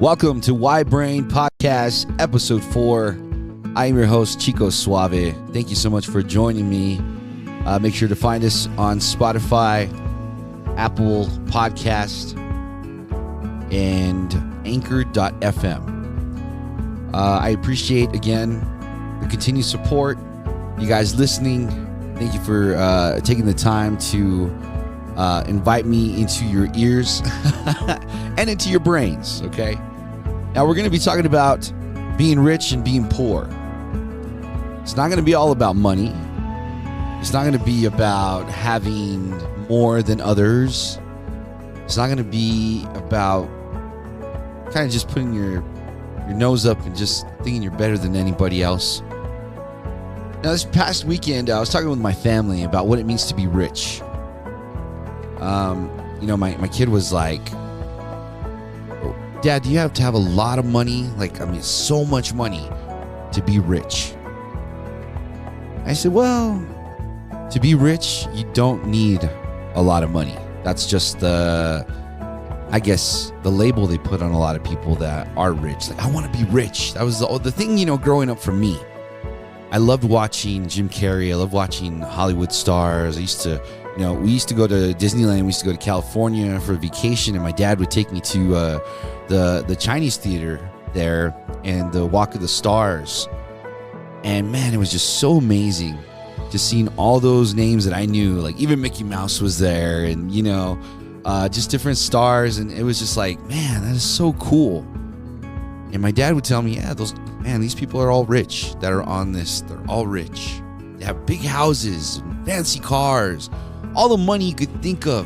Welcome to Why Brain Podcast, Episode 4. I am your host, Chico Suave. Thank you so much for joining me. Make sure to find us on Spotify, Apple Podcast, and Anchor.fm. I appreciate, again, the continued support. You guys listening. Thank you for taking the time to invite me into your ears and into your brains, okay? Now, we're going to be talking about being rich and being poor. It's not going to be all about money. It's not going to be about having more than others. It's not going to be about kind of just putting your nose up and just thinking you're better than anybody else. Now, this past weekend, I was talking with my family about what it means to be rich. My kid was like, Dad, do you have to have a lot of money? So much money to be rich. I said, well, to be rich, you don't need a lot of money. That's just the label they put on a lot of people that are rich. Like, I want to be rich. That was the thing, growing up for me. I loved watching Jim Carrey. I loved watching Hollywood stars. I used to, we used to go to Disneyland. We used to go to California for a vacation, and my dad would take me to the Chinese theater there and the Walk of the Stars. And man, it was just so amazing just seeing all those names that I knew. Like, even Mickey Mouse was there, and just different stars. And it was just like, man, that is so cool. And my dad would tell me, these people are all rich that are on this. They're all rich. They have big houses, and fancy cars, all the money you could think of.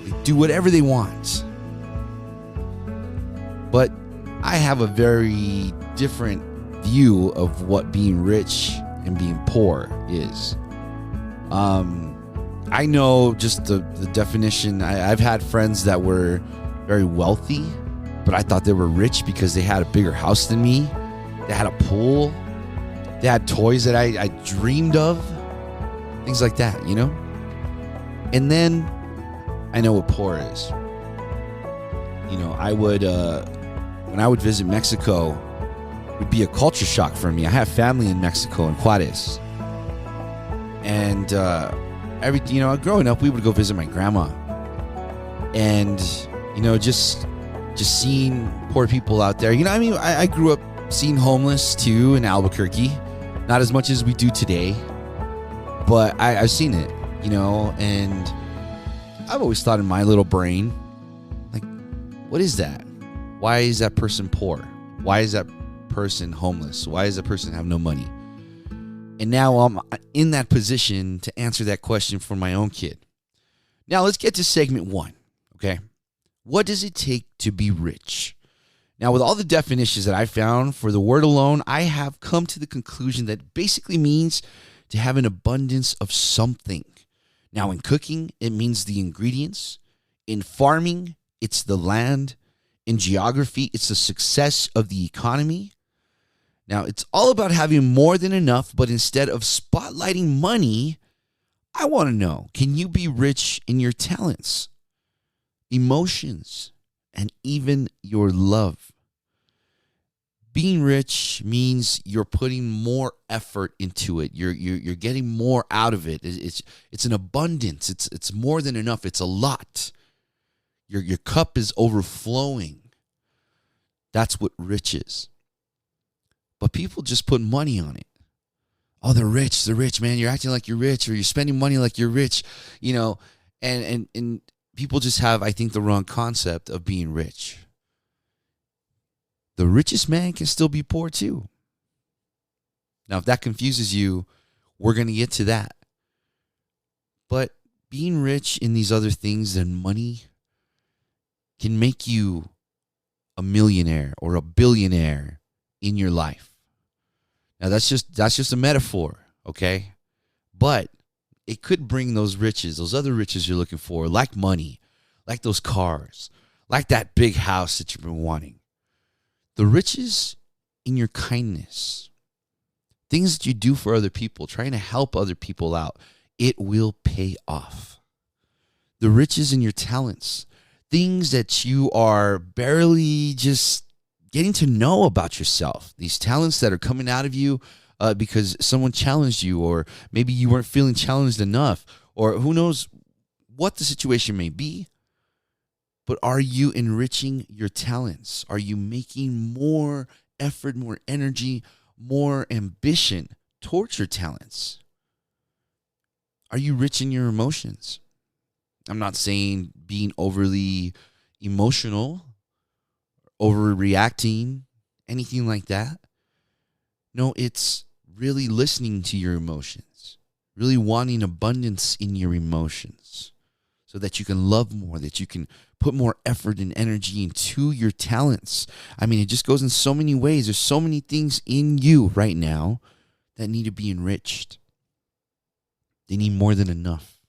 They do whatever they want. But I have a very different view of what being rich and being poor is. I know just the definition. I've had friends that were very wealthy, but I thought they were rich because they had a bigger house than me. They had a pool. They had toys that I dreamed of. Things like that, And then I know what poor is. I would, when I would visit Mexico, it would be a culture shock for me. I have family in Mexico, in Juarez. And growing up, we would go visit my grandma. And, just seeing poor people out there. I grew up seeing homeless too in Albuquerque. Not as much as we do today, but I've seen it, and I've always thought in my little brain, like, what is that? Why is that person poor? Why is that person homeless? Why does that person have no money? And now I'm in that position to answer that question for my own kid. Now let's get to segment 1, okay? What does it take to be rich? Now, with all the definitions that I found for the word alone, I have come to the conclusion that it basically means to have an abundance of something. Now, in cooking, it means the ingredients. In farming, it's the land. In geography, it's the success of the economy. Now, it's all about having more than enough, but instead of spotlighting money, I want to know, can you be rich in your talents, emotions, and even your love? Being rich means you're putting more effort into it. You're getting more out of it. It's an abundance. It's more than enough. It's a lot. Your cup is overflowing. That's what rich is. But people just put money on it. Oh, they're rich, man. You're acting like you're rich, or you're spending money like you're rich, and people just have, I think, the wrong concept of being rich. The richest man can still be poor too. Now, if that confuses you, we're going to get to that. But being rich in these other things than money can make you a millionaire or a billionaire in your life. Now, that's just a metaphor, okay? But it could bring those riches, those other riches you're looking for, like money, like those cars, like that big house that you've been wanting. The riches in your kindness, things that you do for other people, trying to help other people out, it will pay off. The riches in your talents, things that you are barely just getting to know about yourself, these talents that are coming out of you because someone challenged you, or maybe you weren't feeling challenged enough, or who knows what the situation may be. But are you enriching your talents? Are you making more effort, more energy, more ambition towards your talents? Are you rich in your emotions? I'm not saying being overly emotional, overreacting, anything like that. No, it's really listening to your emotions, really wanting abundance in your emotions so that you can love more, that you can put more effort and energy into your talents. I mean, it just goes in so many ways. There's so many things in you right now that need to be enriched. They need more than enough.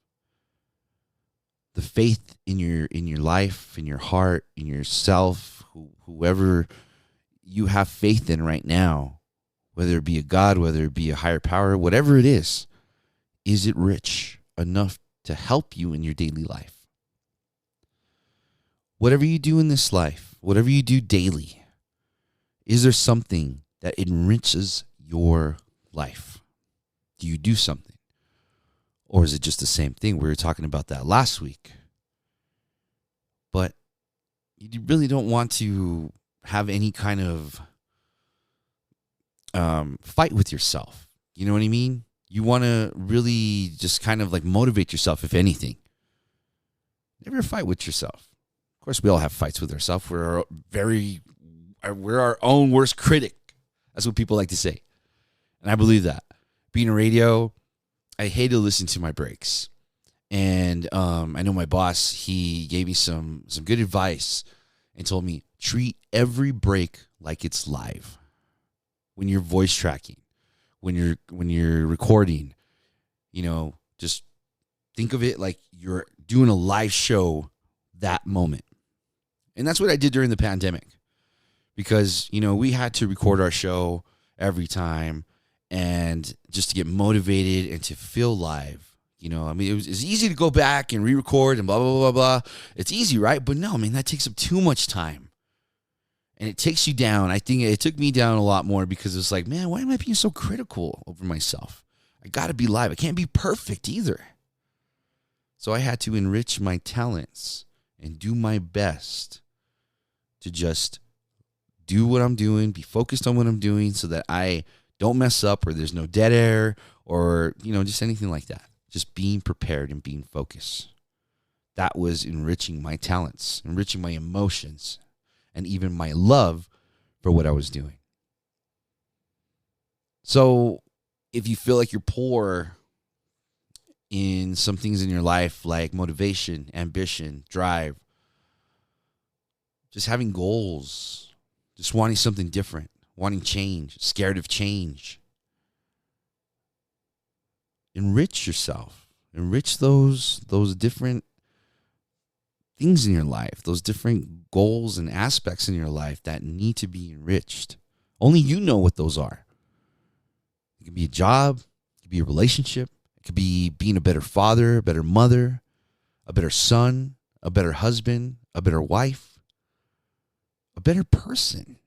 The faith in your life, in your heart, in yourself, whoever you have faith in right now, whether it be a God, whether it be a higher power, whatever it is it rich enough to help you in your daily life? Whatever you do in this life, whatever you do daily, is there something that enriches your life? Do you do something? Or is it just the same thing? We were talking about that last week. But you really don't want to have any kind of fight with yourself. You know what I mean? You want to really just kind of like motivate yourself, if anything. Never fight with yourself. Of course, we all have fights with ourselves. We're our own worst critic. That's what people like to say. And I believe that. Being a radio, I hate to listen to my breaks. And I know my boss, he gave me some good advice and told me, treat every break like it's live. When you're voice tracking, when you're recording, just think of it like you're doing a live show that moment. And that's what I did during the pandemic, because, we had to record our show every time, and just to get motivated and to feel live. It was easy to go back and re-record and blah, blah, blah, blah. It's easy, right? But no, that takes up too much time. And it takes you down. I think it took me down a lot more, because it's like, man, why am I being so critical over myself? I got to be live. I can't be perfect either. So I had to enrich my talents and do my best to just do what I'm doing, be focused on what I'm doing, so that I don't mess up, or there's no dead air, or, just anything like that. Just being prepared and being focused. That was enriching my talents, enriching my emotions, and even my love for what I was doing. So if you feel like you're poor in some things in your life, like motivation, ambition, drive, just having goals, just wanting something different, wanting change, scared of change, enrich yourself. Enrich those different things in your life, those different goals and aspects in your life that need to be enriched. Only you know what those are. It could be a job, it could be a relationship, it could be being a better father, a better mother, a better son, a better husband, a better wife, a better person.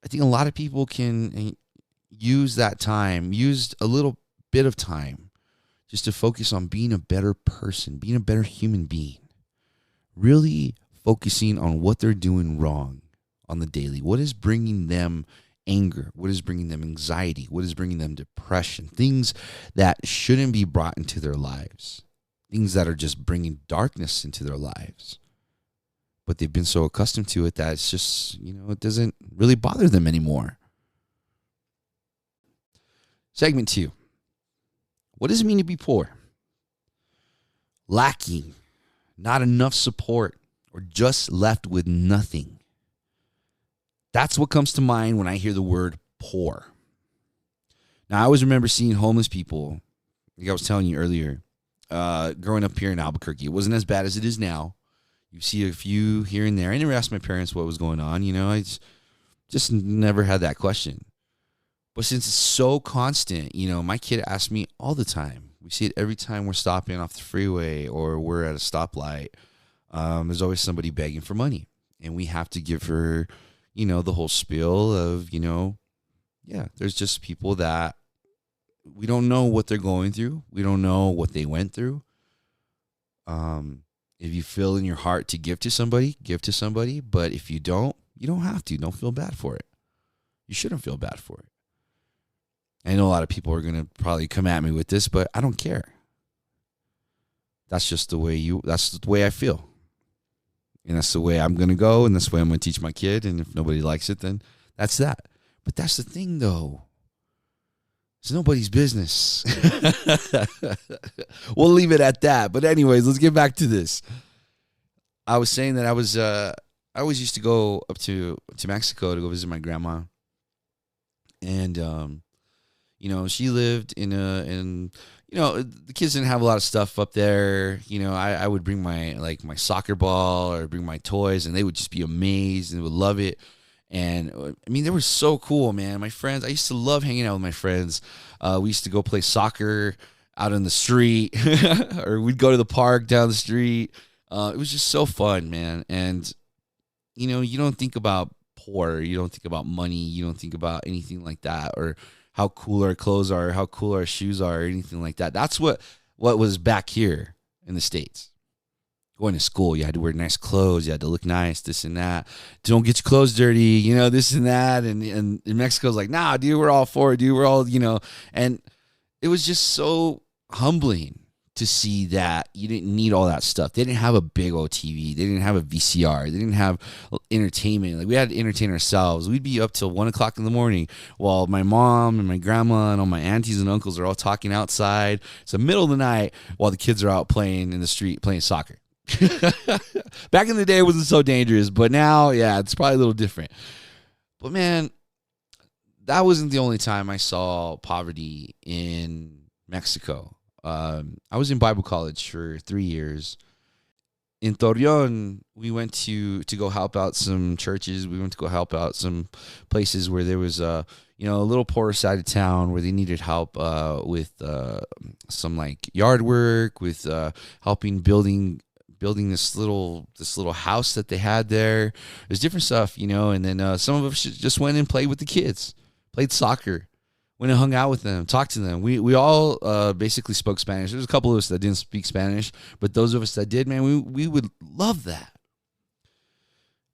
I think a lot of people can use that time, use a little bit of time just to focus on being a better person, being a better human being. Really focusing on what they're doing wrong on the daily. What is bringing them anger? What is bringing them anxiety? What is bringing them depression? Things that shouldn't be brought into their lives. Things that are just bringing darkness into their lives. But they've been so accustomed to it that it's just, it doesn't really bother them anymore. Segment 2. What does it mean to be poor? Lacking, not enough support, or just left with nothing. That's what comes to mind when I hear the word poor. Now, I always remember seeing homeless people, like I was telling you earlier, growing up here in Albuquerque. It wasn't as bad as it is now. You see a few here and there. I never asked my parents what was going on. I just never had that question. But since it's so constant, my kid asks me all the time. We see it every time we're stopping off the freeway or we're at a stoplight. There's always somebody begging for money. And we have to give her, the whole spiel of, yeah, there's just people that we don't know what they're going through. We don't know what they went through. If you feel in your heart to give to somebody, give to somebody. But if you don't have to. Don't feel bad for it. You shouldn't feel bad for it. I know a lot of people are going to probably come at me with this, but I don't care. That's just that's the way I feel. And that's the way I'm going to go. And that's the way I'm going to teach my kid. And if nobody likes it, then that's that. But that's the thing, though. It's nobody's business. We'll leave it at that. But anyways, let's get back to this. I was saying that I always used to go up to Mexico to go visit my grandma. And, she lived the kids didn't have a lot of stuff up there. I would bring my soccer ball or bring my toys, and they would just be amazed and would love it. And I mean, they were so cool, man. My friends, I used to love hanging out with my friends. We used to go play soccer out on the street, or we'd go to the park down the street. It was just so fun, man. And, you don't think about poor. You don't think about money. You don't think about anything like that, or how cool our clothes are, how cool our shoes are, or anything like that. That's what was back here in the States. Going to school, you had to wear nice clothes, you had to look nice, this and that. Don't get your clothes dirty, this and that. And in Mexico's like, nah, dude, we're all for it, dude. We're all, and it was just so humbling to see that you didn't need all that stuff. They didn't have a big old TV. They didn't have a VCR. They didn't have entertainment. Like, we had to entertain ourselves. We'd be up till 1 o'clock in the morning while my mom and my grandma and all my aunties and uncles are all talking outside. It's the middle of the night while the kids are out playing in the street, playing soccer. Back in the day, it wasn't so dangerous, but now, yeah, it's probably a little different. But man, that wasn't the only time I saw poverty in Mexico. I was in Bible college for 3 years. In Torreon, we went to go help out some churches. We went to go help out some places where there was a little poorer side of town where they needed help with some like yard work, with helping building this little house that they had there. There's different stuff, and then some of us just went and played with the kids, played soccer, went and hung out with them, talked to them. We all basically spoke Spanish. There's a couple of us that didn't speak Spanish, but those of us that did, man, we would love that.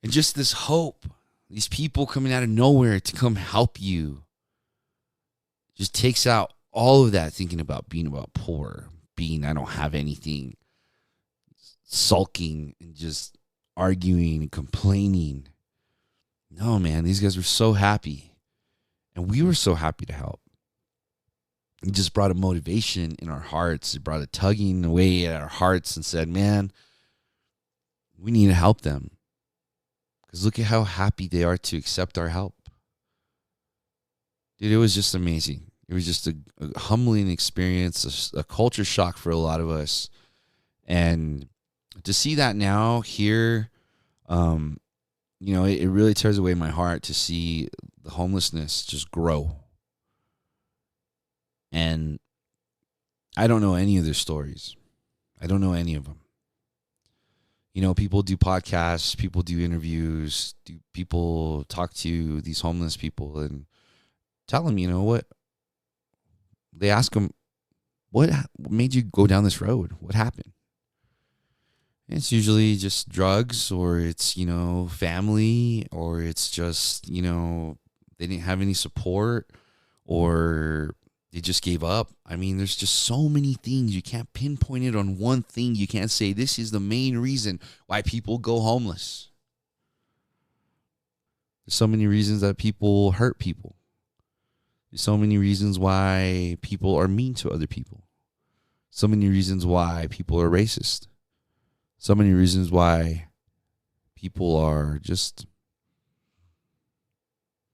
And just this hope, these people coming out of nowhere to come help you, just takes out all of that thinking about being poor, being I don't have anything, sulking and just arguing and complaining. No, man, these guys were so happy. And we were so happy to help. It just brought a motivation in our hearts. It brought a tugging away at our hearts and said, man, we need to help them. Because look at how happy they are to accept our help. Dude, it was just amazing. It was just a humbling experience, a culture shock for a lot of us. And to see that now here, it really tears away my heart to see the homelessness just grow. And I don't know any of their stories. I don't know any of them. People do podcasts, people do interviews, people talk to these homeless people and tell them, what? They ask them, what made you go down this road? What happened? It's usually just drugs, or it's, family, or it's just, they didn't have any support, or they just gave up. I mean, there's just so many things. You can't pinpoint it on one thing. You can't say this is the main reason why people go homeless. There's so many reasons that people hurt people. There's so many reasons why people are mean to other people. So many reasons why people are racist. So many reasons why people are just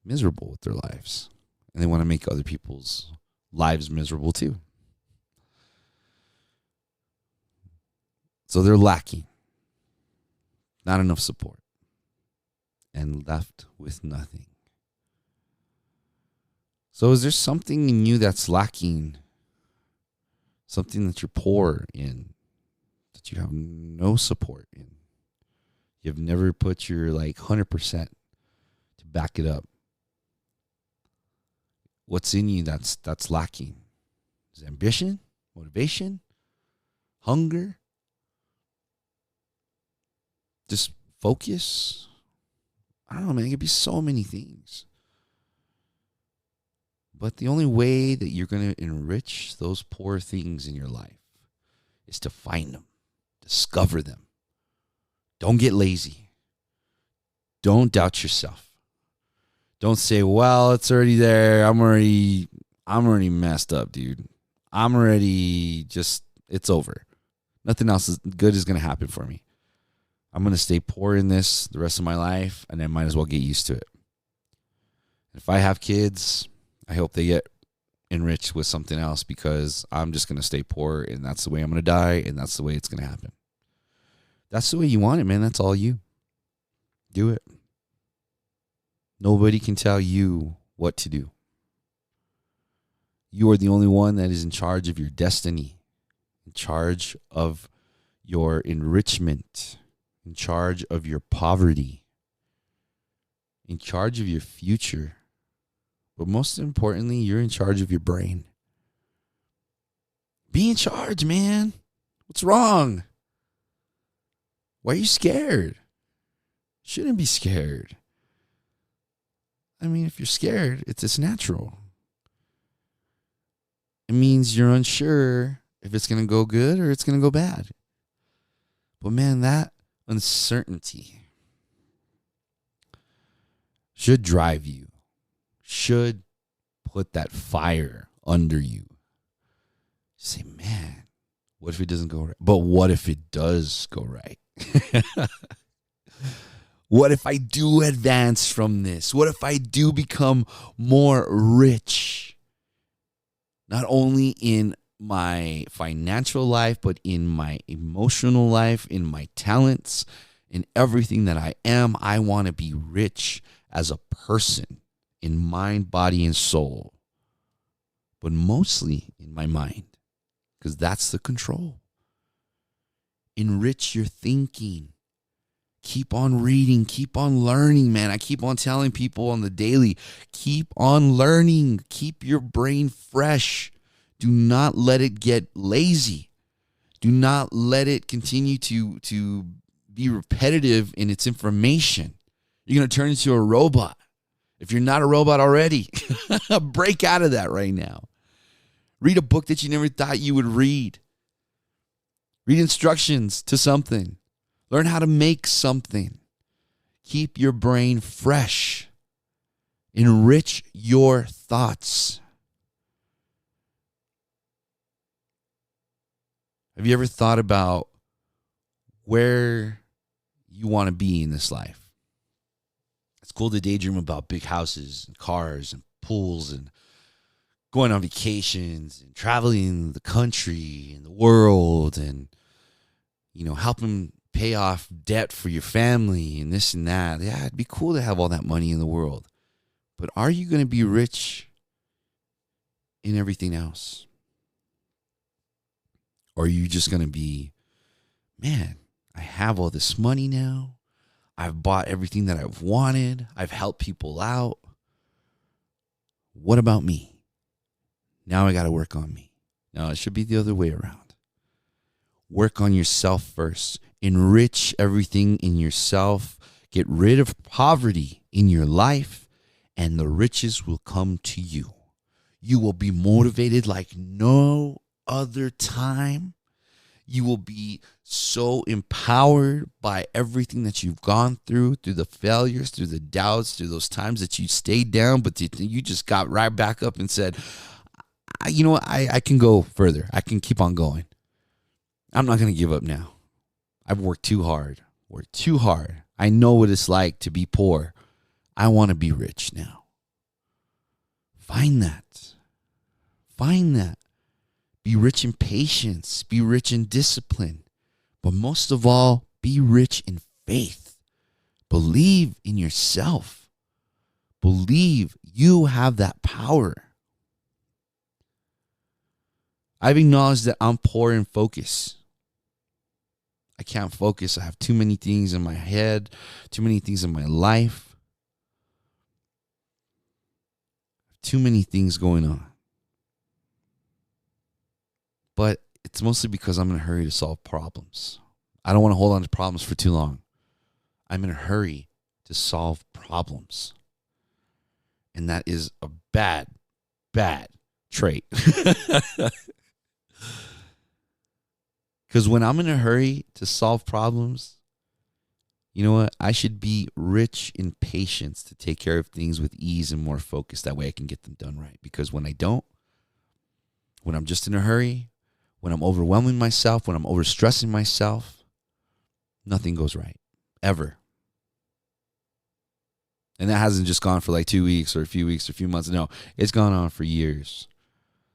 miserable with their lives. And they want to make other people's lives miserable too. So they're lacking. Not enough support. And left with nothing. So is there something in you that's lacking? Something that you're poor in? That you have no support in? You've never put your 100% to back it up. What's in you that's lacking? Is it ambition, motivation, hunger? Just focus? I don't know, man. It could be so many things. But the only way that you're going to enrich those poor things in your life is to find them, discover them. Don't get lazy. Don't doubt yourself. Don't say, well, it's already there. I'm already messed up, dude. It's over. Nothing else good is going to happen for me. I'm going to stay poor in this the rest of my life, and I might as well get used to it. If I have kids, I hope they get enriched with something else, because I'm just going to stay poor, and that's the way I'm going to die, and that's the way it's going to happen. That's the way you want it, man. That's all you. Do it. Nobody can tell you what to do. You are the only one that is in charge of your destiny, in charge of your enrichment, in charge of your poverty, in charge of your future. But most importantly, you're in charge of your brain. Be in charge, man. What's wrong? Why are you scared? Shouldn't be scared. I mean, if you're scared, it's natural. It means you're unsure if it's going to go good or it's going to go bad. But man, that uncertainty should drive you, should put that fire under you. Say, man, what if it doesn't go right? But what if it does go right? What if I do advance from this? What if I do become more rich? Not only in my financial life, but in my emotional life, in my talents, in everything that I am. I want to be rich as a person in mind, body, and soul. But mostly in my mind, because that's the control. Enrich your thinking. Keep on reading. Keep on learning, man. I keep on telling people on the daily, keep on learning. Keep your brain fresh. Do not let it get lazy. Do not let it continue to be repetitive in its information. You're going to turn into a robot. If you're not a robot already, break out of that right now. Read a book that you never thought you would read. Read instructions to something. Learn how to make something. Keep your brain fresh. Enrich your thoughts. Have you ever thought about where you want to be in this life? It's cool to daydream about big houses and cars and pools and going on vacations and traveling the country and the world and, helping pay off debt for your family and this and that. Yeah, it'd be cool to have all that money in the world. But are you going to be rich in everything else? Or are you just going to be, man, I have all this money now. I've bought everything that I've wanted. I've helped people out. What about me? Now I got to work on me. No, it should be the other way around. Work on yourself first. Enrich everything in yourself. Get rid of poverty in your life, and the riches will come to you. You will be motivated like no other time. You will be so empowered by everything that you've gone through the failures, through the doubts, through those times that you stayed down, but you just got right back up and said, you know what, I can go further. I can keep on going. I'm not going to give up now. I've worked too hard. I know what it's like to be poor. I want to be rich now. Find that. Be rich in patience. Be rich in discipline. But most of all, be rich in faith. Believe in yourself. Believe you have that power. I've acknowledged that I'm poor in focus. I can't focus. I have too many things in my head, too many things in my life, too many things going on. But it's mostly because I'm in a hurry to solve problems. I don't want to hold on to problems for too long. I'm in a hurry to solve problems. And that is a bad trait. Because when I'm in a hurry to solve problems, you know what? I should be rich in patience to take care of things with ease and more focus. That way I can get them done right. Because when I don't, when I'm just in a hurry, when I'm overwhelming myself, when I'm overstressing myself, nothing goes right, ever. And that hasn't just gone for like 2 weeks or a few weeks or a few months. No, it's gone on for years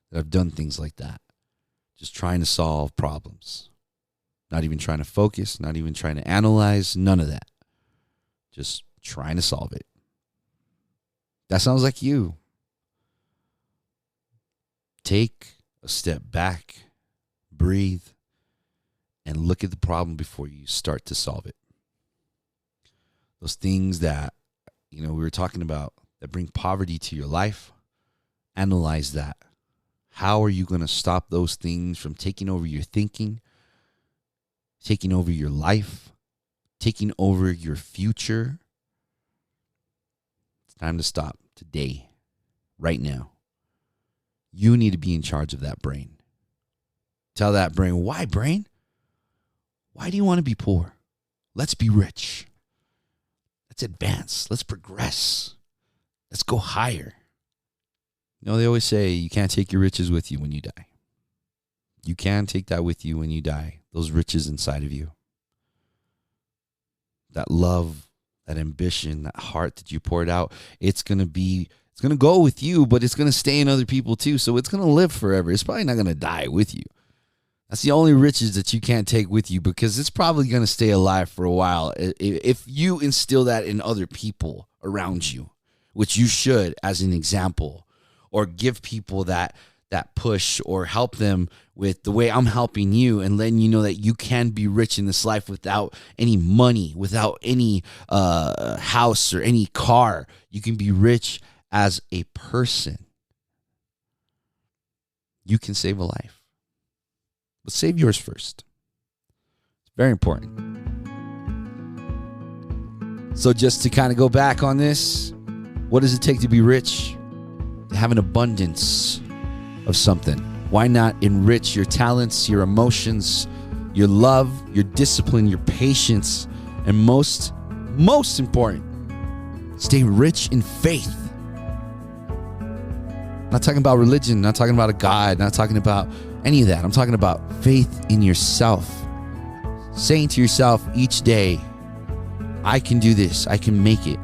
that I've done things like that. Just trying to solve problems. Not even trying to focus, not even trying to analyze, none of that. Just trying to solve it. That sounds like you. Take a step back, breathe, and look at the problem before you start to solve it. Those things that, we were talking about that bring poverty to your life, analyze that. How are you going to stop those things from taking over your thinking, taking over your life, taking over your future? It's time to stop today, right now. You need to be in charge of that brain. Tell that brain, why, brain? Why do you want to be poor? Let's be rich. Let's advance. Let's progress. Let's go higher. They always say you can't take your riches with you when you die. You can take that with you when you die. Those riches inside of you. That love, that ambition, that heart that you poured out, it's going to go with you, but it's going to stay in other people too. So it's going to live forever. It's probably not going to die with you. That's the only riches that you can't take with you, because it's probably going to stay alive for a while. If you instill that in other people around you, which you should as an example, or give people that push, or help them with the way I'm helping you and letting you know that you can be rich in this life without any money, without any house or any car. You can be rich as a person. You can save a life. But save yours first. It's very important. So just to kind of go back on this, what does it take to be rich? To have an abundance of something. Why not enrich your talents, your emotions, your love, your discipline, your patience, and most important, stay rich in faith. Not talking about religion, not talking about a God, not talking about any of that. I'm talking about faith in yourself. Saying to yourself each day, I can do this. I can make it.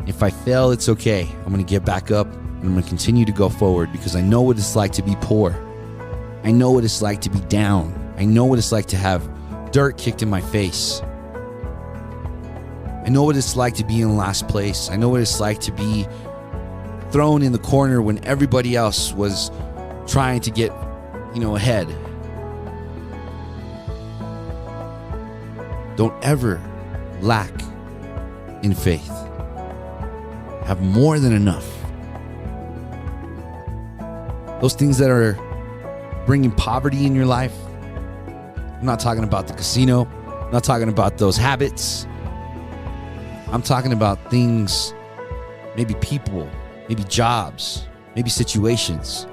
If I fail, it's okay. I'm going to get back up and I'm going to continue to go forward, because I know what it's like to be poor. I know what it's like to be down. I know what it's like to have dirt kicked in my face. I know what it's like to be in last place. I know what it's like to be thrown in the corner when everybody else was trying to get, ahead. Don't ever lack in faith. Have more than enough. Those things that are bringing poverty in your life, I'm not talking about the casino. I'm not talking about those habits. I'm talking about things, maybe people, maybe jobs, maybe situations,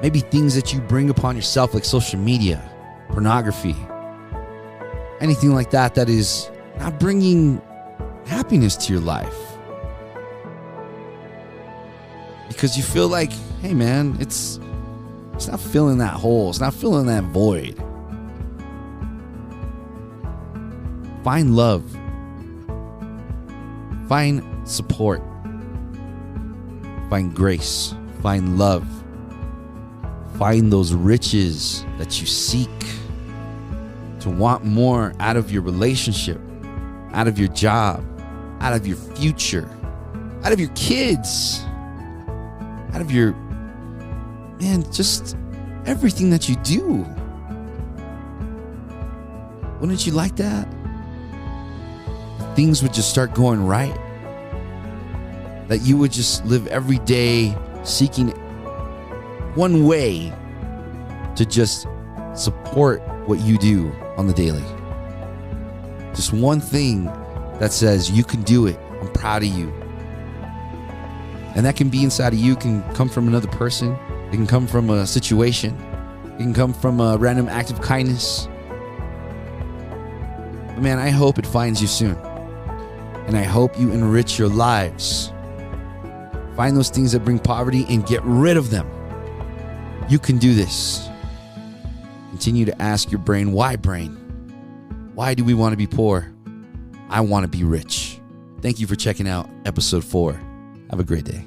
maybe things that you bring upon yourself, like social media, pornography, anything like that is not bringing happiness to your life. Because you feel like, hey man, it's not filling that hole. It's not filling that void. Find love. Find support. Find grace. Find love. Find those riches that you seek, to want more out of your relationship, out of your job, out of your future, out of your kids, out of your, just everything that you do. Wouldn't you like that? Things would just start going right. That you would just live every day seeking one way to just support what you do on the daily. Just one thing that says you can do it. I'm proud of you. And that can be inside of you. It can come from another person. It can come from a situation. It can come from a random act of kindness. But man, I hope it finds you soon. And I hope you enrich your lives. Find those things that bring poverty and get rid of them. You can do this. Continue to ask your brain, why brain? Why do we want to be poor? I want to be rich. Thank you for checking out episode 4. Have a great day.